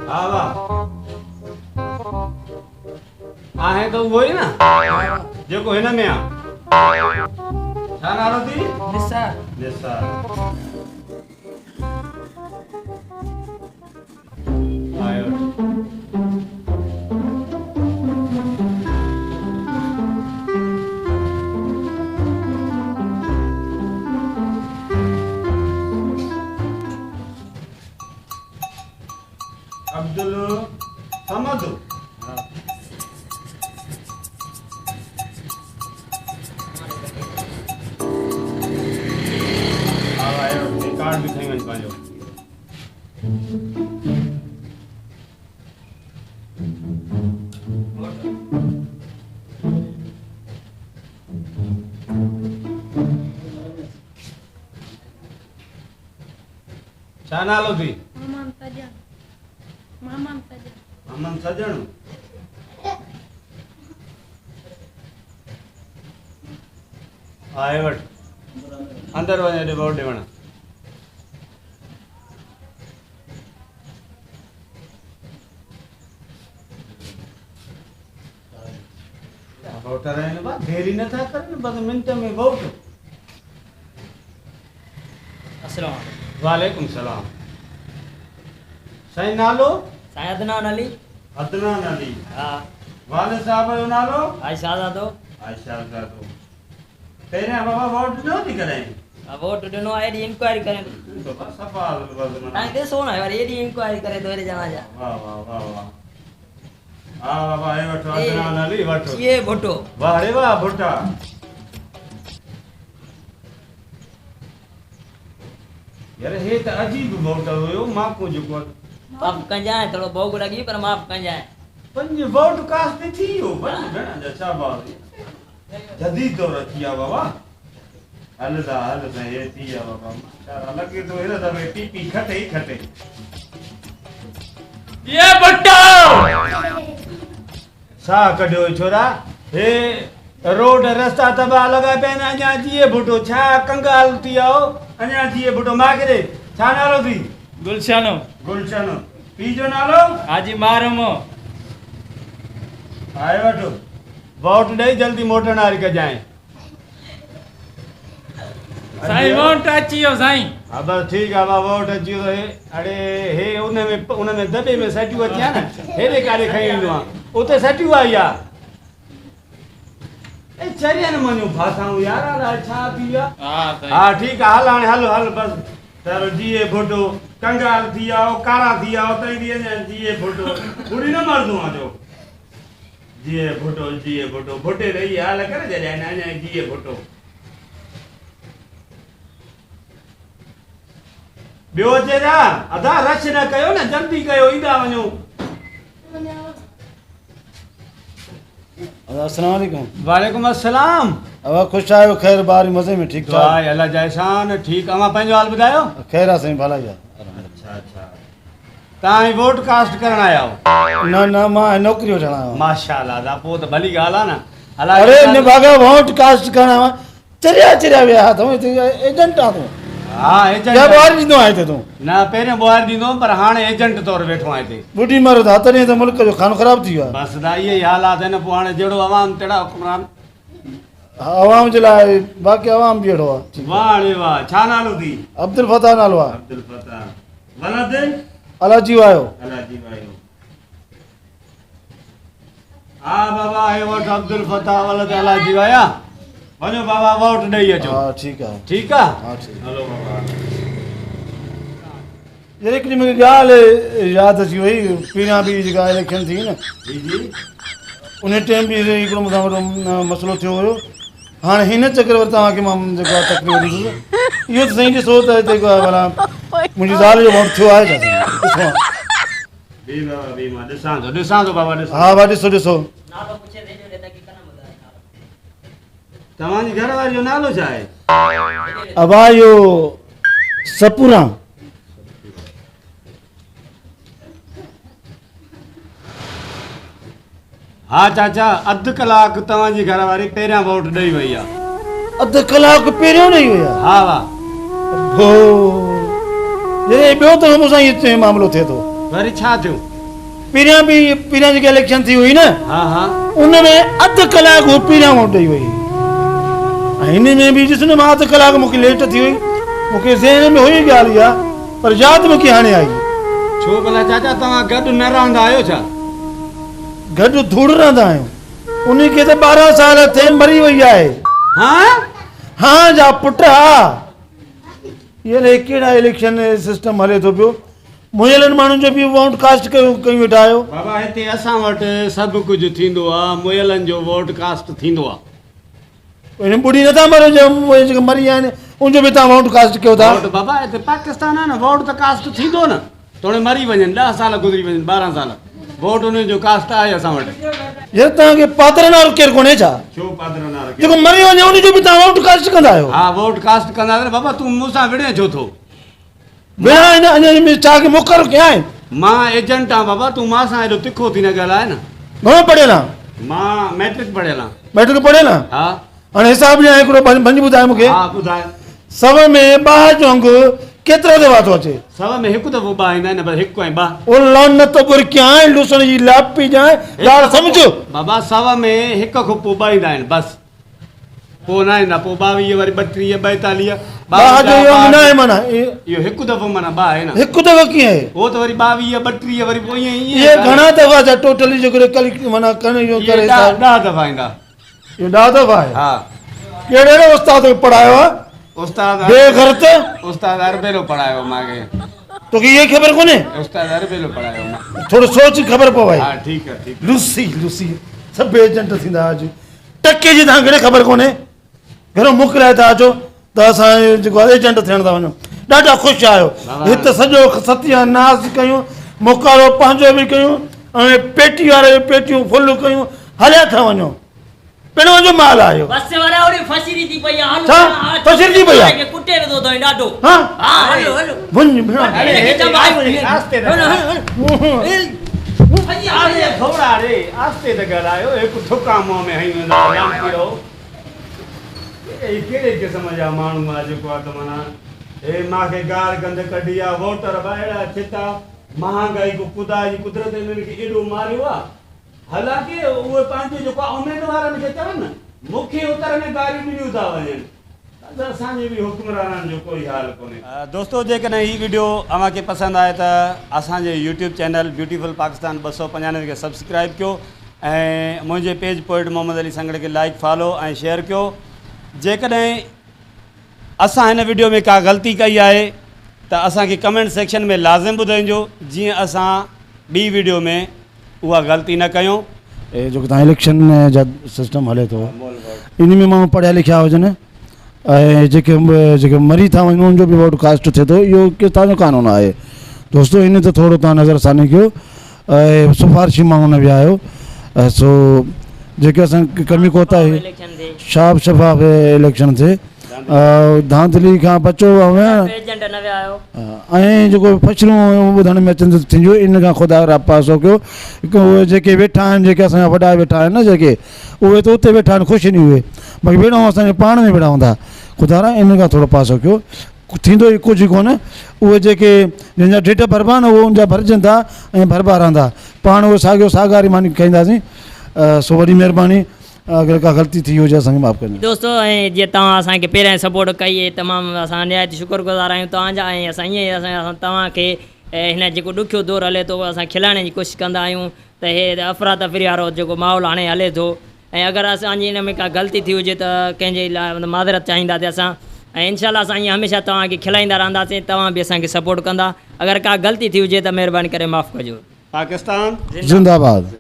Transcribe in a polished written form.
हाँ वाह आहे तो वो ही ना जो को है ना मैं छा नालो थी निसार निसार आयो अब्दुल समद कार्ड भी खाई वञ पंहिंजो छा नालो थी मामन सजण आए वठ अंदर वञे ॾे वोट ॾियण वोटर आहिनि बा देरी नथा करनि बस मिंट में वोट अस्सलाम वालेकुम सलाम साईं नालो साईं अदनान अली अदनान अली हाँ वाले साहब जो नालो आयशा आजादो आयशा जादो पहिरियां बाबा वोट ॾिनो थी कॾहिं वोट ॾिनो आहे एॾी इंक्वायरी करे सफ़ा तव्हां ॾिसो न वरी एॾी इंक्वायरी करे थो हेॾे ॼणा जा वाह वाह वाह वाह हाँ बाबा हे वठो अदनान अली वठो ये भुट्टो वाह रे वाह भुट्टा यार हे त अजीब वोट हुयो मां को जेको माफ़ कंजाए थोड़ो भोग लॻी पर माफ़ कंजाए पंज वोट कास्ट थी वियो पंज भेण जा छा बात जदीद दौर थी विया बाबा हल साईं हे थी विया बाबा माशाअल्लाह लॻे थो हिन दफ़े टीपी खटे ई खटे ये भुट्टो सा कढियो छोरा हे रोड रस्ता तबाह लॻा पिया आहिनि अञा जीअं भुट्टो छा कंगाल थी विया हो अञा जीअं भुट्टो मागरे छा नालो थी गुलशानो गुलशन पी जो नालो हाजी मारमो आए वठो वोट ॾेई जल्दी मोटण वारी कजांइ साईं वोट अची वियो साईं हा बस ठीकु आहे बाबा वोट अची वियो हे अड़े हे उन में दॿे में सटियूं अची आहे न हेॾे काॾे खई ईंदो आहे उते सटियूं आई आहे ए चरियनि मञूं फासाऊं यार अलाए छा थी विया हा ठीकु आहे हल हाणे हल बस तारो जीए भुट्टो कंगाल थी विया हो कारा थी विया हो तई ॾींहं जा जीए भुट्टो बुढ़ी न मरदो आहे जो जीए भुट्टो भुट्टे रही हाल करे जॾहिं अञा जीए भुट्टो ॿियो अचे छा अदा रश न कयो न जल्दी कयो ईंदा वञो अस्सलाम वालेकुम वालेकुम अस्सलाम अब खुश आयो खैर बारी मजे में ठीक ठाक वाह अल्लाह जा एहसान ठीक अमा पंहिंजो हाल ॿुधायो खैर आहे साईं भला जा अच्छा तव्हां वोट कास्ट करण आया हो न मां नौकरी वठण आयो माशाअल्लाह दा पोइ त भली ॻाल्हि आहे न अलाए अरे ने भागा वोट कास्ट करण चरिया विया तूं एजेंट आ तूं हा एजेंट क्या बाहर ॾींदो आहे तूं न पहिरियों ॿुहार ॾींदो पर हाणे एजेंट तौर वेठो आहे हिते बुढ़ी मरो था तॾहिं त मुल्क जो खानो ख़राब थी वियो आहे बस दा इहे ई हालात आहिनि पोइ हाणे जहिड़ो अवाम तहिड़ा हुक्मरान आवाम जे लाइ बाक़ी आवाम बि अहिड़ो आहे वाह रे वाह छा नालो थी अब्दुल फताह नालो आहे अब्दुल फताह वलद अलाजी वायो अलाजी वायो हा बाबा हे वटि अब्दुल फताह वलद अलाजी वाया वञो बाबा वोट ॾेई अचो हा ठीकु आहे ठीकु आहे हा ठीकु हलो बाबा यार हिकिड़ी मूंखे ॻाल्हि यादि अची वई पहिरियां बि जेका इलेक्शन थी न जी जी उन टाइम बि हिकिड़ो मूंसां वॾो मसइलो थियो हुयो हाणे हिन चक्कर में तव्हांखे मां जेको आहे तकलीफ़ ॾींदुसि इहो त साईं ॾिसो त जेको आहे भला मुंहिंजी ज़ाल जो वोट थियो आहे छा साईं ॾिसो बी बाबा बी मां ॾिसां थो बाबा ॾिसां हा भाउ ॾिसो नालो पुछे दे जो देता की कना ॿुधाए तव्हांजी घरवारी जो नालो छा आहे अबायो सपूरा हा चाचा अधु कलाक तव्हांजी घरवारी पहिरियां वोट ॾेई वई आहे अधु कलाक पहिरियों ॾेई विया हा वाह ॿियो त मूंसां इहो मामिलो थिए थो वरी छा थियो पहिरियां जेके इलेक्शन थी हुई न हा हा उनमें अधु कलाकु पहिरियां वोट ॾेई वई ऐं हिन में बि ॾिस न मां अधु कलाकु मूंखे लेट थी वई मूंखे ज़हन में हुई ॻाल्हि इहा पर यादि मूंखे हाणे आई छो भला चाचा तव्हां गॾु न रहंदा आहियो छा गॾु धूड़ रहंदा आहियूं उन खे त 12 साल थिए मरी वई आहे हा हाँ जा पुट हा ये कहिड़ा इलेक्शन सिस्टम हले थो पियो मुयलनि माण्हुनि जो बि वोट कास्ट कयूं वेठा आहियो बाबा हिते असां वटि सभु कुझु थींदो आहे मुयलनि जो वोट कास्ट थींदो आहे हिन बुढ़ी नथा मरो जेके मरी आहिनि उनजो बि तव्हां वोट कास्ट कयो था वोट बाबा हिते पाकिस्तान आहे न वोट त कास्ट थींदो न थोरे मरी वञनि 10 साल गुज़री वञनि 12 साल वोट उन्हनि जो कास्ट आहे असां वटि यार तव्हांखे पात्र नालो केरु कोन्हे छा छो पात्र न रखे जेको मरी वञे उनजो बि तव्हां वोट कास्ट कंदा आहियो हा वोट कास्ट कंदा न बाबा तूं मूंसां विड़े छो थो बिना हिन अञा छा खे मुक़ररु कया आहिनि मां एजेंट आहियां बाबा तूं मां सां हेॾो तिखो थी न ॻाल्हाए न घणो पढ़ियल आहे मां मैट्रिक पढ़ियल आहियां मैट्रिक पढ़ियल आहे हा हाणे हिसाब ॾियां हिकिड़ो भंज ॿुधाए मूंखे हा ॿुधाए 100 में 2 जो अंग केतिरो दफ़ा थो अचे 100 में हिकु दफ़ो 2 ईंदा आहिनि बस 1 ऐं 2 ओ लॉन न तो बुरकियां लूसण जी लापी जाए ॻाल्हि सम्झो बाबा 100 में हिकु खां पोइ 2 ईंदा आहिनि बस पोइ न ईंदा पोइ 22 वरी 32 42 बाह जो इहो न आहे माना इहो हिकु दफ़ो माना 2 आहे न हिकु दफ़ो कीअं आहे हो त वरी 22 32 वरी पोइ ईअं ये घणा दफ़ा जा टोटली जेको कल माना कन इहो करे 10 दफ़ा ईंदा इहो 10 दफ़ा आहे हा कहिड़े उस्ताद खे पढ़ायो आहे उस्ताद बेघरत उस्ताद अरबेलो पढ़ायो मांखे तोखे ये ख़बर कोन्हे उस्ताद अरबेलो पढ़ायो मां थोरो सोच ख़बर पव हा ठीकु आहे ठीकु लूसी सभु एजेंट थींदा अॼु टके जी तव्हांखे ख़बर कोन्हे घणो मोकिलाए था अचो त असां जेको आहे एजेंट थियण था वञूं ॾाढा ख़ुशि आहियो हिते सॼो सत्यानाश कयूं मोकालो पंहिंजो बि कयूं ऐं पेटी वारे पेटियूं फुल कयूं हलिया था वञो पहिरियों जो माल आयो बस वाला ओड़ी फसीरी थी पई आहे छा? फसीरी थी पई आहे? के कुटे वेंदो तो ॾाढो हाँ हां हलो हलो वञ भेण आस्ते आस्ते थोड़ा रे आस्ते त ॻाल्हायो हिकु थुका मुंहं में हई वेंदो जानती रहो ए कहिड़े क़िस्म जा माण्हू आहे जेको आहे त माना हे मूंखे गाल गंद कढी आहे वोटर ॿाहिरां छिता महांगाई को ख़ुदा जी कुदरत हिननि खे एॾो मारियो आहे हालांकि उहे पंहिंजे जेको आहे उमेदवारनि खे चवनि न मुख्य उत्तर में गारियूं ॾिनियूं था वञनि असांजे बि हुक्मराननि जो कोई हाल कोन्हे दोस्तो जेकॾहिं हीअ वीडियो अव्हांखे पसंदि आहे त असांजे यूट्यूब चैनल ब्यूटीफुल पाकिस्तान 295 खे सब्सक्राइब कयो ऐं मुंहिंजे पेज पोइट मोहम्मद अली संगड़ खे लाइक फॉलो ऐं शेयर कयो जेकॾहिं असां हिन वीडियो में का ग़लती कई आहे त असांखे कमेंट सेक्शन में लाज़िम ॿुधाइजो जीअं असां ॿी वीडियो में उहा ग़लती न कयूं जेको तव्हां इलेक्शन जा सिस्टम हले थो इन में माण्हू पढ़िया लिखिया हुजनि ऐं जेके मरी था वञनि उन्हनि जो बि वोट कास्ट थिए थो इहो किथां जो कानून आहे दोस्तो इन ते थोरो तव्हां नज़रसानी कयो ऐं सिफ़ारिशी माण्हू न विया आहियो सो जेके असांखे कमी कोताही साफ़ शफ़ाफ़ इलेक्शन थिए धांधली खां बचो एजेंट न विया आहियो ऐं जेको फसलूं ॿुधण में अचनि थींदियूं इन खां ख़ुदा पासो कयो हिकु उहे जेके वेठा आहिनि जेके असांजा वॾा वेठा आहिनि न जेके उहे त उते वेठा आहिनि ख़ुशि न उहे बाक़ी वेठा असांजे पाण में वेठा हूंदा ख़ुदा इन खां थोरो पासो कयो थींदो ई कुझु कोन उहे जेके जंहिंजा ढिठ भरबा न उहे उनजा भरिजनि था ऐं भरबा रहंदा पाण उहे साॻियो साॻारी मानी खाईंदासीं सो वॾी महिरबानी अगर का गलती थी हुजे असांखे माफ़ कजो दोस्तो ऐं जीअं तव्हां असांखे पहिरियां सपोर्ट कई आहे तमामु असां निहायत शुक्रगुज़ार आहियूं तव्हांजा ऐं असां ईअं असां तव्हांखे हिन जेको ॾुखियो दौर हले थो असां खिलाइण जी कोशिशि कंदा आहियूं त हे अफ़रा तफ़री वारो जेको माहौल हाणे हले थो ऐं अगरि असांजी हिन में का ग़लती थी हुजे त कंहिंजे लाइ माज़रत चाहींदासीं असां ऐं इनशाला असां ईअं हमेशह तव्हांखे खिलाईंदा रहंदासीं तव्हां बि असांखे सपोर्ट कंदा अगरि का ग़लती थी हुजे त महिरबानी करे माफ़ु कजो पाकिस्तान जिंदाबाद।